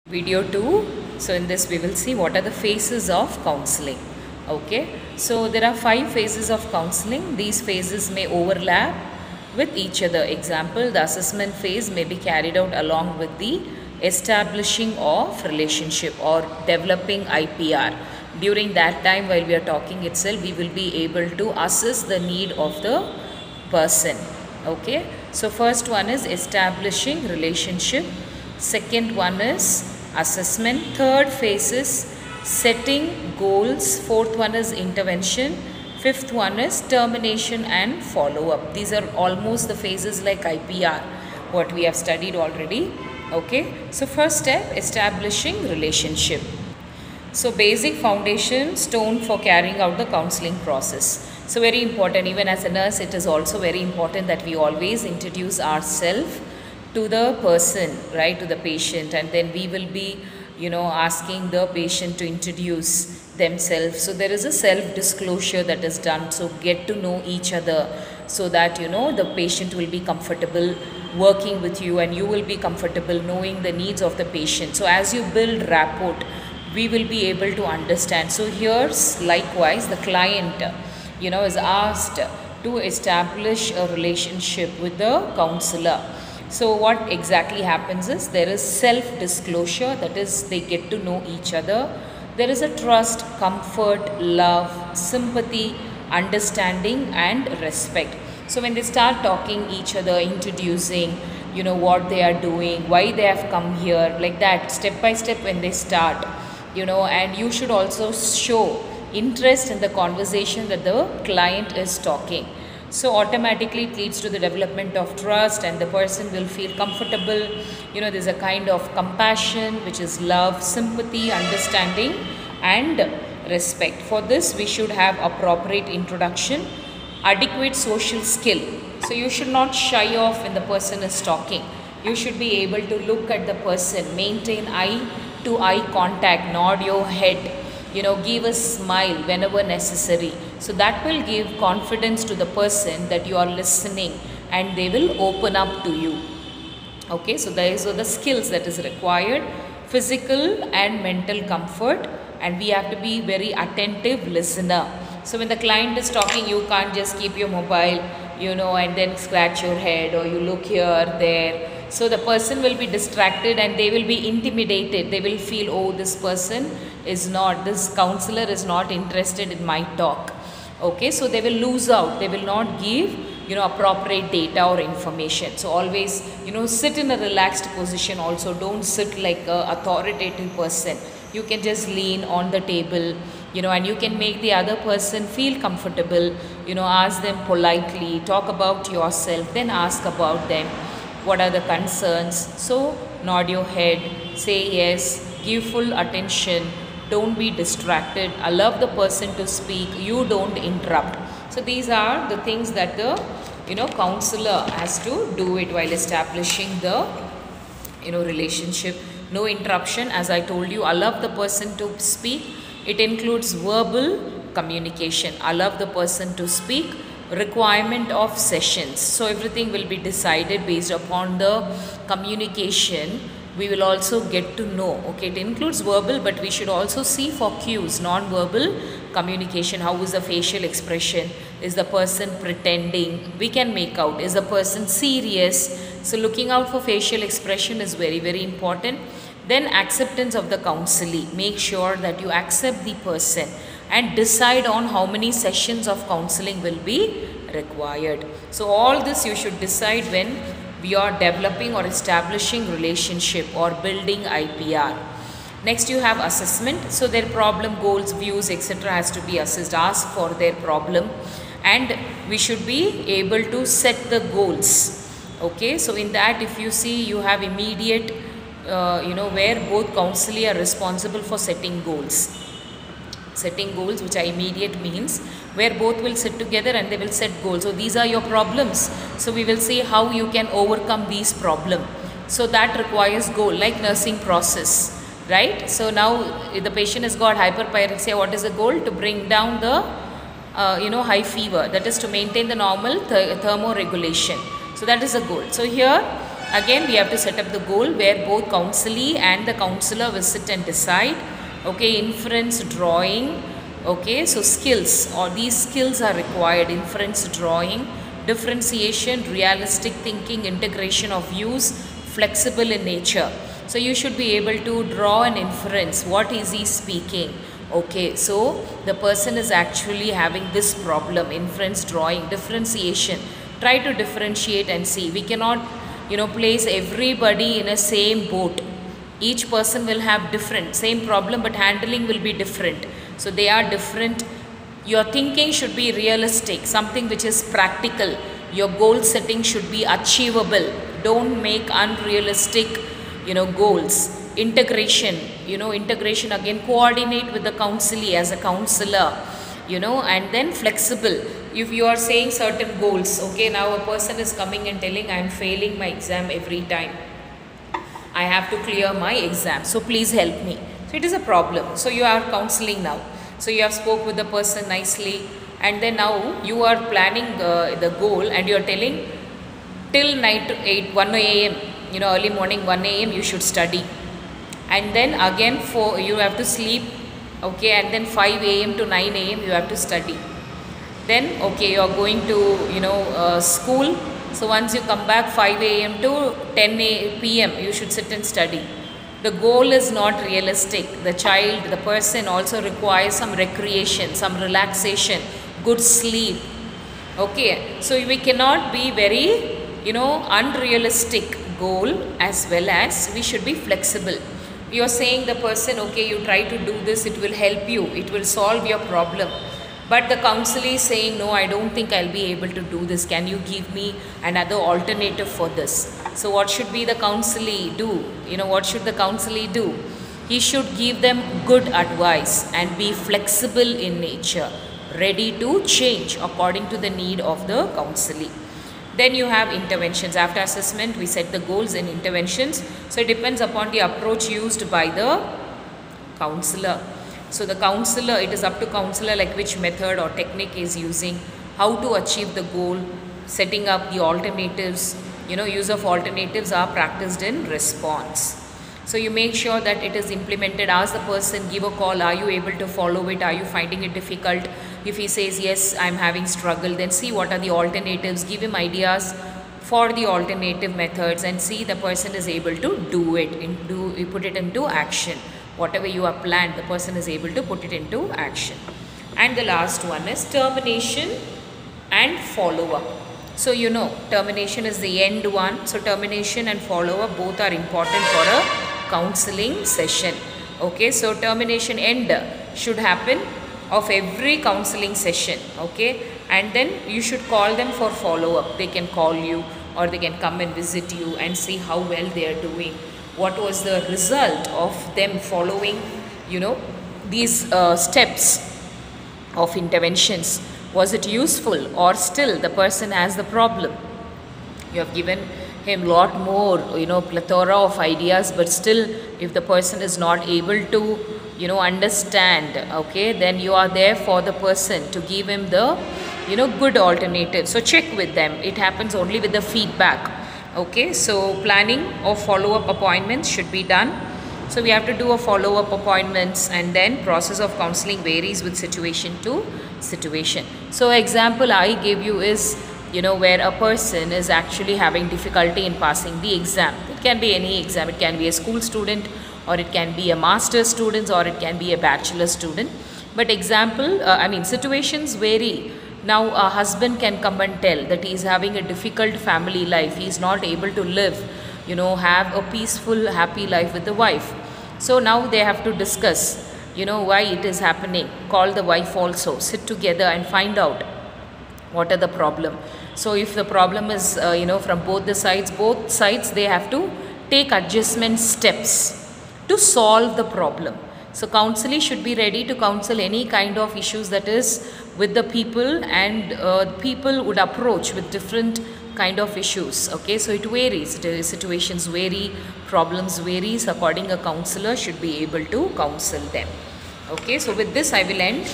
Video 2. So in this we will see what are the phases of counseling. Okay, so there are 5 phases of counseling. These phases may overlap with each other. Example, the assessment phase may be carried out along with the establishing of relationship or developing IPR. During that time, while we are talking itself, we will be able to assess the need of the person. Okay, so first one is establishing relationship, second one is assessment, third phase is setting goals, fourth one is intervention, fifth one is termination and follow up. These are almost the phases like IPR what we have studied already. Okay, so first step, establishing relationship. So basic foundation stone for carrying out the counseling process. So very important, even as a nurse it is also very important that we always introduce ourselves to the person, right, to the patient, and then we will be asking the patient to introduce themselves. So there is a self disclosure that is done, so get to know each other so that the patient will be comfortable working with you and you will be comfortable knowing the needs of the patient. So as you build rapport, we will be able to understand. So here's likewise the client is asked to establish a relationship with the counselor. So what exactly happens is there is self-disclosure, that is they get to know each other. There is a trust, comfort, love, sympathy, understanding and respect. So when they start talking each other, introducing, what they are doing, why they have come here, like that, step by step when they start, and you should also show interest in the conversation that the client is talking. So automatically it leads to the development of trust and the person will feel comfortable. There's a kind of compassion, which is love, sympathy, understanding and respect. For this we should have appropriate introduction, adequate social skill. So you should not shy off when the person is talking. You should be able to look at the person, maintain eye to eye contact, nod your head, give a smile whenever necessary. So that will give confidence to the person that you are listening and they will open up to you. Okay, so these are the skills that is required, physical and mental comfort, and we have to be very attentive listener. So when the client is talking, you can't just keep your mobile, and then scratch your head or you look here, there. So the person will be distracted and they will be intimidated. They will feel, oh, this counselor is not interested in my talk. Okay, so they will lose out. They will not give, appropriate data or information. So always, sit in a relaxed position also. Don't sit like a authoritative person. You can just lean on the table, and you can make the other person feel comfortable. Ask them politely, talk about yourself, then ask about them. What are the concerns? So nod your head, say yes, give full attention, don't be distracted, allow the person to speak, you don't interrupt. So these are the things that the counselor has to do it while establishing the relationship. No interruption, as I told you, allow the person to speak. It includes verbal communication, allow the person to speak. Requirement of sessions, so everything will be decided based upon the communication. We will also get to know, okay, it includes verbal, but we should also see for cues, non-verbal communication. How is the facial expression? Is the person pretending? We can make out, is the person serious? So looking out for facial expression is very, very important. Then acceptance of the counselee, make sure that you accept the person and decide on how many sessions of counseling will be required. So all this you should decide when we are developing or establishing relationship or building IPR. Next you have assessment. So their problem, goals, views, etc. has to be assessed. Ask for their problem and we should be able to set the goals. Okay, so in that if you see, you have immediate where both counselors are responsible for setting goals. Setting goals, which are immediate, means where both will sit together and they will set goals. So these are your problems. So we will see how you can overcome these problems. So that requires goal, like nursing process, right? So now if the patient has got hyperpyrexia, what is the goal? To bring down the high fever, that is to maintain the normal thermoregulation. So that is the goal. So here Again, we have to set up the goal where both counselee and the counselor will sit and decide. Okay, inference, drawing. Okay, so skills, or these skills are required: inference, drawing, differentiation, realistic thinking, integration of views, flexible in nature. So you should be able to draw an inference. What is he speaking? Okay, so the person is actually having this problem: inference, drawing, differentiation. Try to differentiate and see. We cannot, place everybody in a same boat. Each person will have different, same problem, but handling will be different. So they are different. Your thinking should be realistic, something which is practical. Your goal setting should be achievable. Don't make unrealistic, goals. Integration, integration again, coordinate with the counselee as a counselor, and then flexible. If you are saying certain goals, okay, now a person is coming and telling, I am failing my exam every time. I have to clear my exam. So please help me. So it is a problem. So you are counseling now. So you have spoke with the person nicely, and then now you are planning the goal, and you are telling till night 1 a.m. Early morning 1 a.m. you should study, and then again you have to sleep, okay, and then 5 a.m. to 9 a.m. you have to study. Then okay, you are going to school. So once you come back 5 a.m. to 10 p.m. you should sit and study. The goal is not realistic. The child, the person also requires some recreation, some relaxation, good sleep. Okay, so we cannot be very, unrealistic goal, as well as we should be flexible. You are saying the person, okay, you try to do this, it will help you, it will solve your problem. But the counselor is saying, no, I don't think I'll be able to do this. Can you give me another alternative for this? So what should be the counselor do? What should the counselor do? He should give them good advice and be flexible in nature, ready to change according to the need of the counselor. Then you have interventions. After assessment, we set the goals and interventions. So it depends upon the approach used by the counselor. So the counselor, it is up to counselor like which method or technique is using, how to achieve the goal, setting up the alternatives. Use of alternatives are practiced in response. So you make sure that it is implemented. Ask the person, give a call, are you able to follow it? Are you finding it difficult? If he says, yes, I'm having struggle, then see what are the alternatives. Give him ideas for the alternative methods and see the person is able to do it, put it into action. Whatever you have planned, the person is able to put it into action. And the last one is termination and follow-up. So termination is the end one. So termination and follow-up both are important for a counseling session. Okay, so termination, end should happen of every counseling session. Okay, and then you should call them for follow-up. They can call you or they can come and visit you and see how well they are doing. What was the result of them following, these steps of interventions? Was it useful, or still the person has the problem? You have given him lot more, plethora of ideas, but still if the person is not able to, understand, okay, then you are there for the person to give him the, good alternative. So check with them. It happens only with the feedback. Okay, so planning of follow-up appointments should be done. So we have to do a follow-up appointments, and then process of counseling varies with situation to situation. So example I gave you is, where a person is actually having difficulty in passing the exam. It can be any exam. It can be a school student, or it can be a master's student, or it can be a bachelor student. But situations vary. Now a husband can come and tell that he is having a difficult family life. He is not able to live, have a peaceful, happy life with the wife. So now they have to discuss, why it is happening. Call the wife also, sit together and find out what are the problem. So if the problem is, from both sides they have to take adjustment steps to solve the problem. So counseling should be ready to counsel any kind of issues that is with the people, and people would approach with different kind of issues. Okay, so it varies. Situations vary, problems varies. According, a counselor should be able to counsel them. Okay, so with this I will end.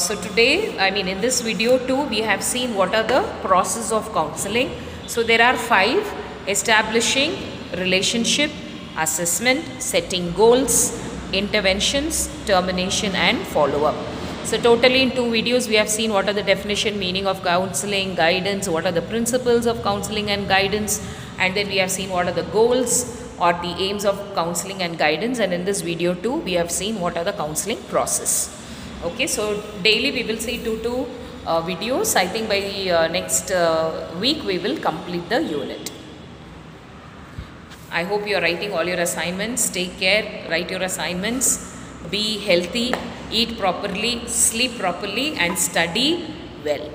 So today, in this video too, we have seen what are the process of counseling. So there are 5. establishing relationship, assessment, setting goals, interventions, termination and follow-up. So totally in 2 videos we have seen what are the definition, meaning of counseling, guidance, what are the principles of counseling and guidance, and then we have seen what are the goals or the aims of counseling and guidance, and in this video too we have seen what are the counseling process. Okay, so daily we will see 2 videos. I think by next week we will complete the unit. I hope you are writing all your assignments. Take care, write your assignments, be healthy, eat properly, sleep properly and study well.